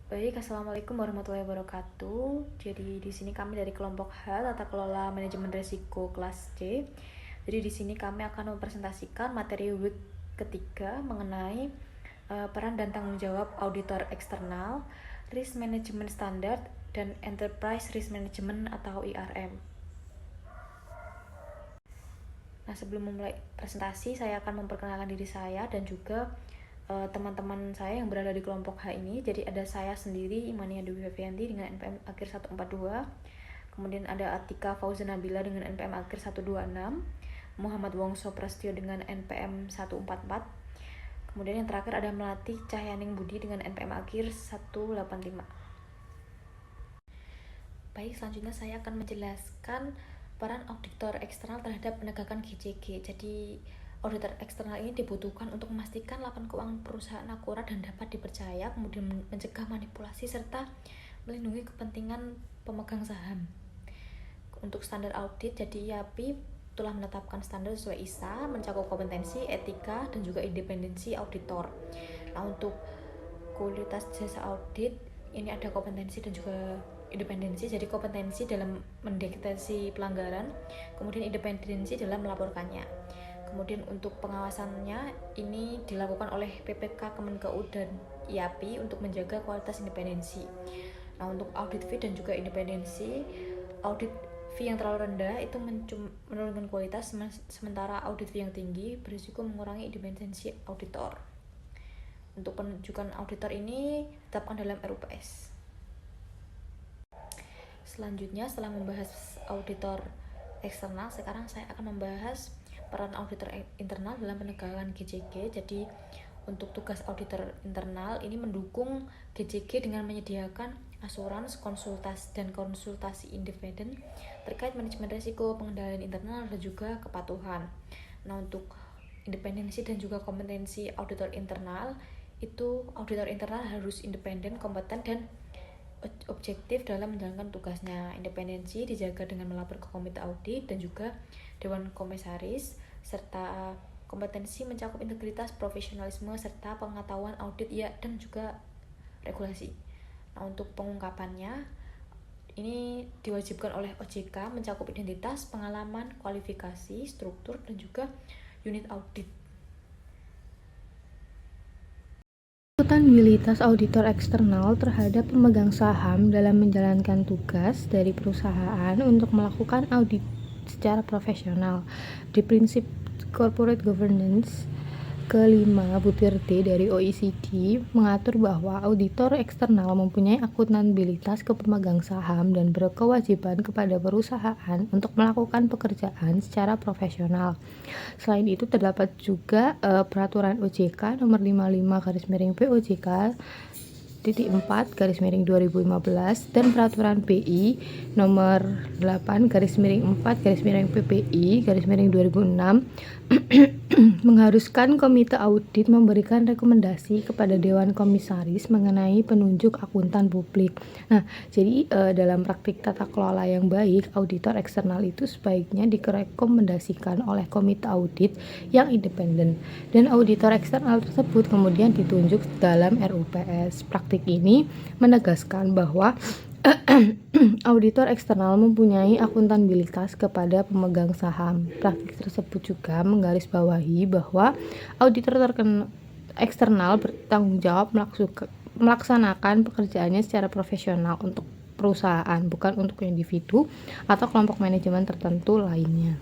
Baik, assalamualaikum warahmatullahi wabarakatuh. Jadi di sini kami dari kelompok H, Tata Kelola Manajemen Risiko kelas C. Jadi di sini kami akan mempresentasikan materi week ketiga mengenai peran dan tanggung jawab auditor eksternal, risk management standard, dan enterprise risk management atau IRM. Nah, sebelum memulai presentasi, saya akan memperkenalkan diri saya dan juga teman-teman saya yang berada di kelompok H ini. Jadi ada saya sendiri, Imania Dewi Fevianti dengan NPM akhir 142. Kemudian ada Atika Fauzan Nabila dengan NPM akhir 126. Muhammad Wongso Prastyo dengan NPM 144. Kemudian yang terakhir ada Melati Cahyaning Budi dengan NPM akhir 185. Baik, selanjutnya saya akan menjelaskan peran auditor eksternal terhadap penegakan GCG. Jadi auditor eksternal ini dibutuhkan untuk memastikan laporan keuangan perusahaan akurat dan dapat dipercaya, kemudian mencegah manipulasi serta melindungi kepentingan pemegang saham. Untuk standar audit, jadi IAPI telah menetapkan standar sesuai ISA, mencakup kompetensi, etika, dan juga independensi auditor. Nah, untuk kualitas jasa audit ini ada kompetensi dan juga independensi. Jadi kompetensi dalam mendeteksi pelanggaran, kemudian independensi dalam melaporkannya. Kemudian untuk pengawasannya ini dilakukan oleh PPK Kemenkeu dan IAPI untuk menjaga kualitas independensi. Nah, untuk audit fee dan juga independensi, audit fee yang terlalu rendah itu menurunkan kualitas, sementara audit fee yang tinggi berisiko mengurangi independensi auditor. Untuk penunjukan auditor ini ditetapkan dalam RUPS. Selanjutnya, setelah membahas auditor eksternal, sekarang saya akan membahas peran auditor internal dalam penegakan GCG. Jadi untuk tugas auditor internal ini mendukung GCG dengan menyediakan asuransi, konsultasi independen terkait manajemen risiko, pengendalian internal, dan juga kepatuhan. Nah, untuk independensi dan juga kompetensi auditor internal, itu auditor internal harus independen, kompeten, dan objektif dalam menjalankan tugasnya. Independensi dijaga dengan melapor ke komite audit dan juga dewan komisaris, serta kompetensi mencakup integritas, profesionalisme, serta pengetahuan audit dan juga regulasi. Nah, untuk pengungkapannya ini diwajibkan oleh OJK mencakup identitas, pengalaman, kualifikasi, struktur, dan juga unit audit. Akuntabilitas auditor eksternal terhadap pemegang saham dalam menjalankan tugas dari perusahaan untuk melakukan audit secara profesional. Di prinsip corporate governance ke-5 butir D dari OECD mengatur bahwa auditor eksternal mempunyai akuntabilitas ke pemegang saham dan berkewajiban kepada perusahaan untuk melakukan pekerjaan secara profesional. Selain itu terdapat juga peraturan OJK nomor 55/POJK titik 4 /2015 dan peraturan BI nomor 8 4 PPI 2006 mengharuskan komite audit memberikan rekomendasi kepada dewan komisaris mengenai penunjuk akuntan publik. Nah, jadi dalam praktik tata kelola yang baik, auditor eksternal itu sebaiknya direkomendasikan oleh komite audit yang independen dan auditor eksternal tersebut kemudian ditunjuk dalam RUPS. Praktik ini menegaskan bahwa auditor eksternal mempunyai akuntabilitas kepada pemegang saham. Praktik tersebut juga menggarisbawahi bahwa auditor eksternal bertanggung jawab melaksanakan pekerjaannya secara profesional untuk perusahaan, bukan untuk individu atau kelompok manajemen tertentu lainnya.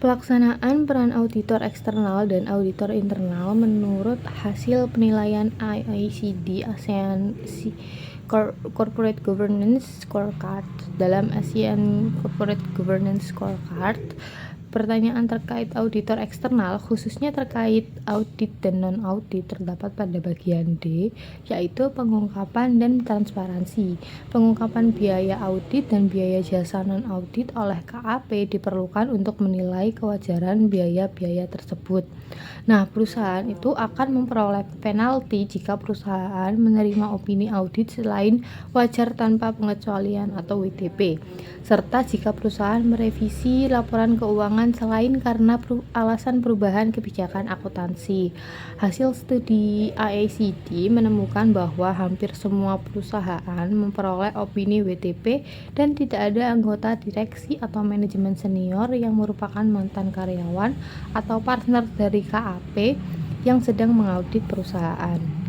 Pelaksanaan peran auditor eksternal dan auditor internal menurut hasil penilaian OECD ASEAN Corporate Governance Scorecard. Dalam ASEAN Corporate Governance Scorecard, pertanyaan terkait auditor eksternal, khususnya terkait audit dan non-audit, terdapat pada bagian D, yaitu pengungkapan dan transparansi. Pengungkapan biaya audit dan biaya jasa non-audit oleh KAP diperlukan untuk menilai kewajaran biaya-biaya tersebut. Nah, perusahaan itu akan memperoleh penalti jika perusahaan menerima opini audit selain wajar tanpa pengecualian atau WTP, serta jika perusahaan merevisi laporan keuangan keuangan selain karena alasan perubahan kebijakan akuntansi. Hasil studi AACD menemukan bahwa hampir semua perusahaan memperoleh opini WTP dan tidak ada anggota direksi atau manajemen senior yang merupakan mantan karyawan atau partner dari KAP yang sedang mengaudit perusahaan.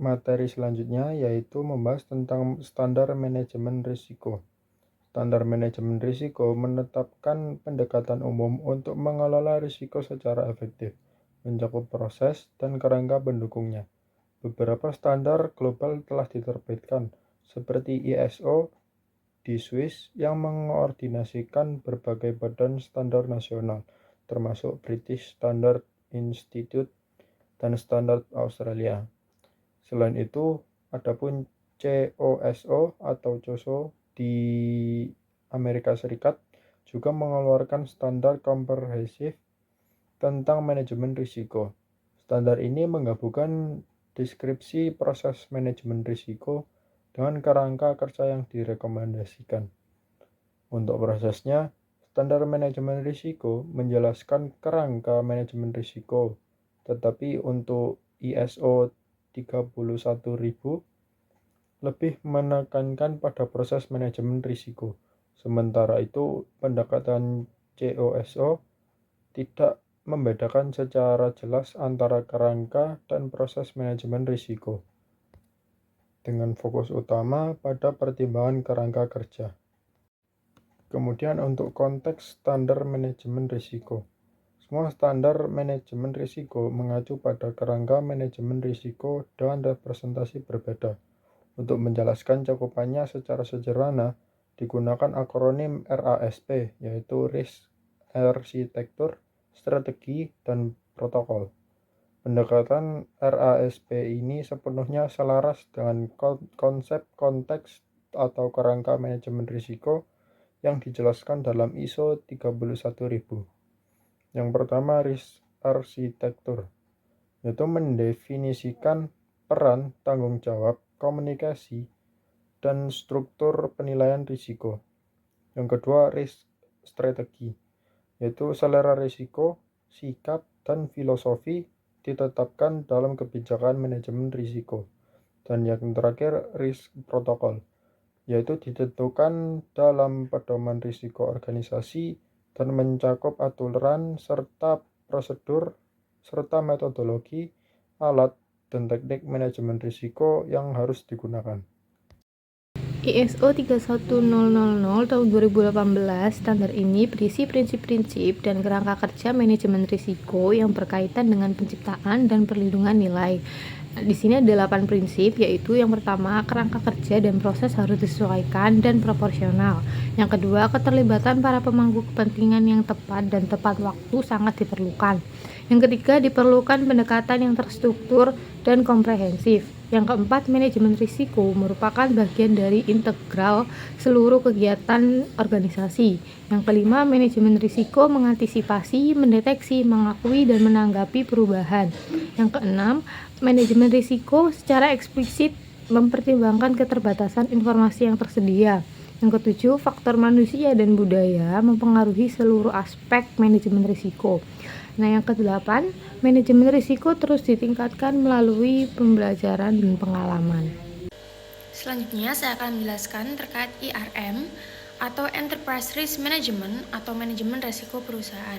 Materi selanjutnya yaitu membahas tentang standar manajemen risiko. Standar manajemen risiko menetapkan pendekatan umum untuk mengelola risiko secara efektif, mencakup proses dan kerangka pendukungnya. Beberapa standar global telah diterbitkan, seperti ISO di Swiss yang mengkoordinasikan berbagai badan standar nasional, termasuk British Standard Institute dan Standard Australia. Selain itu, adapun COSO atau COSO di Amerika Serikat juga mengeluarkan standar komprehensif tentang manajemen risiko. Standar ini menggabungkan deskripsi proses manajemen risiko dengan kerangka kerja yang direkomendasikan. Untuk prosesnya, standar manajemen risiko menjelaskan kerangka manajemen risiko, tetapi untuk ISO 31000 lebih menekankan pada proses manajemen risiko. Sementara itu, pendekatan COSO tidak membedakan secara jelas antara kerangka dan proses manajemen risiko, dengan fokus utama pada pertimbangan kerangka kerja. Kemudian untuk konteks standar manajemen risiko. Semua standar manajemen risiko mengacu pada kerangka manajemen risiko dengan representasi berbeda. Untuk menjelaskan cakupannya secara sederhana, digunakan akronim RASP, yaitu Risk, Arsitektur, Strategi, dan Protokol. Pendekatan RASP ini sepenuhnya selaras dengan konsep konteks atau kerangka manajemen risiko yang dijelaskan dalam ISO 31000. Yang pertama, Risk Arsitektur, yaitu mendefinisikan peran, tanggung jawab, komunikasi, dan struktur penilaian risiko. Yang kedua, risk strategi, yaitu selera risiko, sikap, dan filosofi ditetapkan dalam kebijakan manajemen risiko. Dan yang terakhir, risk protokol, yaitu ditentukan dalam pedoman risiko organisasi dan mencakup aturan serta prosedur serta metodologi, alat, dan teknik manajemen risiko yang harus digunakan. ISO 31000 tahun 2018, standar ini berisi prinsip-prinsip dan kerangka kerja manajemen risiko yang berkaitan dengan penciptaan dan perlindungan nilai. Di sini ada 8 prinsip, yaitu yang pertama, kerangka kerja dan proses harus disesuaikan dan proporsional. Yang kedua, keterlibatan para pemangku kepentingan yang tepat dan tepat waktu sangat diperlukan. Yang ketiga, diperlukan pendekatan yang terstruktur dan komprehensif. Yang keempat, manajemen risiko merupakan bagian dari integral seluruh kegiatan organisasi. Yang kelima, manajemen risiko mengantisipasi, mendeteksi, mengakui, dan menanggapi perubahan. Yang keenam, manajemen risiko secara eksplisit mempertimbangkan keterbatasan informasi yang tersedia. Yang ketujuh, faktor manusia dan budaya mempengaruhi seluruh aspek manajemen risiko. Nah, yang kedelapan, manajemen risiko terus ditingkatkan melalui pembelajaran dan pengalaman. Selanjutnya saya akan menjelaskan terkait IRM atau Enterprise Risk Management atau manajemen risiko perusahaan.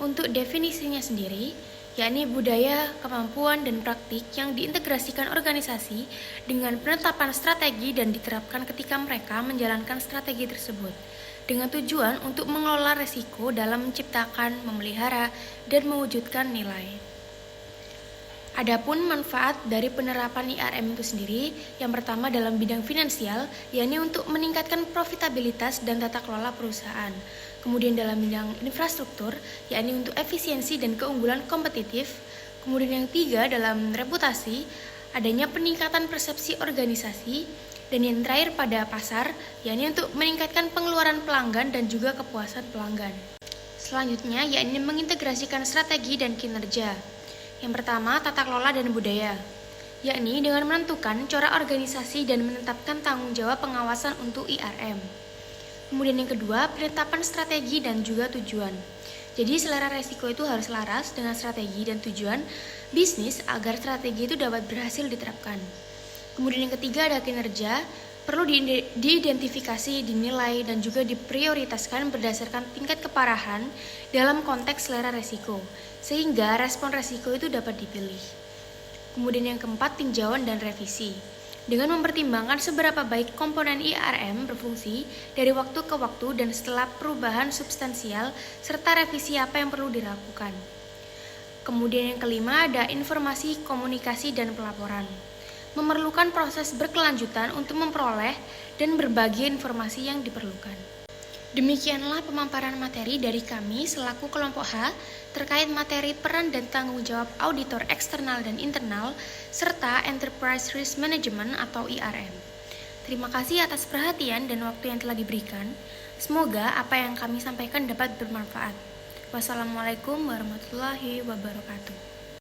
Untuk definisinya sendiri, yakni budaya, kemampuan, dan praktik yang diintegrasikan organisasi dengan penetapan strategi dan diterapkan ketika mereka menjalankan strategi tersebut, dengan tujuan untuk mengelola risiko dalam menciptakan, memelihara, dan mewujudkan nilai. Adapun manfaat dari penerapan IRM itu sendiri, yang pertama dalam bidang finansial, yakni untuk meningkatkan profitabilitas dan tata kelola perusahaan. Kemudian dalam bidang infrastruktur, yakni untuk efisiensi dan keunggulan kompetitif. Kemudian yang tiga dalam reputasi, adanya peningkatan persepsi organisasi. Dan yang terakhir pada pasar, yakni untuk meningkatkan pengeluaran pelanggan dan juga kepuasan pelanggan. Selanjutnya, yakni mengintegrasikan strategi dan kinerja. Yang pertama, tata kelola dan budaya, yakni dengan menentukan corak organisasi dan menetapkan tanggung jawab pengawasan untuk IRM. Kemudian yang kedua, penetapan strategi dan juga tujuan. Jadi selera resiko itu harus selaras dengan strategi dan tujuan bisnis agar strategi itu dapat berhasil diterapkan. Kemudian yang ketiga ada kinerja, perlu diidentifikasi, dinilai, dan juga diprioritaskan berdasarkan tingkat keparahan dalam konteks selera resiko, sehingga respon resiko itu dapat dipilih. Kemudian yang keempat, tinjauan dan revisi. Dengan mempertimbangkan seberapa baik komponen IRM berfungsi dari waktu ke waktu dan setelah perubahan substansial, serta revisi apa yang perlu dilakukan. Kemudian yang kelima ada informasi, komunikasi, dan pelaporan. Memerlukan proses berkelanjutan untuk memperoleh dan berbagi informasi yang diperlukan. Demikianlah pemaparan materi dari kami selaku kelompok H terkait materi peran dan tanggung jawab auditor eksternal dan internal serta Enterprise Risk Management atau IRM. Terima kasih atas perhatian dan waktu yang telah diberikan. Semoga apa yang kami sampaikan dapat bermanfaat. Wassalamualaikum warahmatullahi wabarakatuh.